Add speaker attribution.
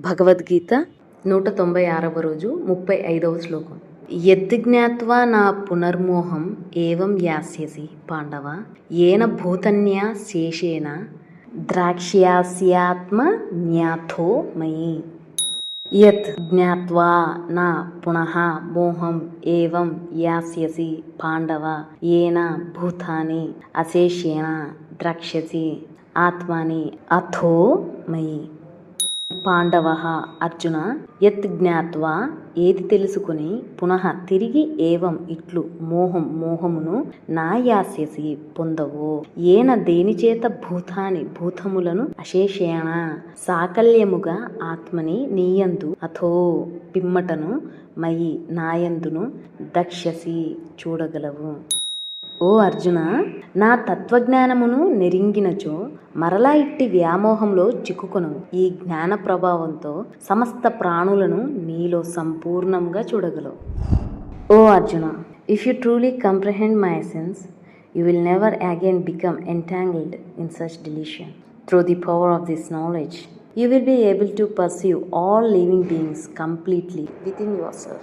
Speaker 1: భగవద్గీత 196వ రోజు 35వ శ్లోకం. యద్ జ్ఞాత్వా నా పునర్మోహం ఏవం యాస్యసి పాండవ ఏన భూతన్యా శేషేన ద్రాక్ష్యాస్యాత్మ జ్ఞాతో మయి. యత్ జ్ఞాత్వా నా పునః మోహం ఏవం యాస్యసి పాండవ ఏన భూతాని అశేషేణ ద్రక్ష్యసి ఆత్మాని అథో మయి. పాండవ అర్జున, యత్ జ్ఞాత్వా ఏది తెలుసుకుని, పునః తిరిగి ఏవం ఇట్లు మోహమును నా యాస్యసి పొందవో, ఏన దేనిచేత భూతాని భూతములను అశేషేణ సాకల్యముగా ఆత్మని నీయందు అథో పిమ్మటను మయి నాయందును దక్ష్యసి చూడగలవు. ఓ అర్జున, నా తత్వజ్ఞానమును నెరింగినచో మరలా ఇట్టి వ్యామోహంలో చిక్కుకొను. ఈ జ్ఞాన ప్రభావంతో సమస్త ప్రాణులను నీలో సంపూర్ణంగా చూడగలవు. ఓ Arjuna, if you truly comprehend my essence, you will never again become entangled in such delusion. Through the power of this knowledge, you will be able to perceive all living beings completely within yourself.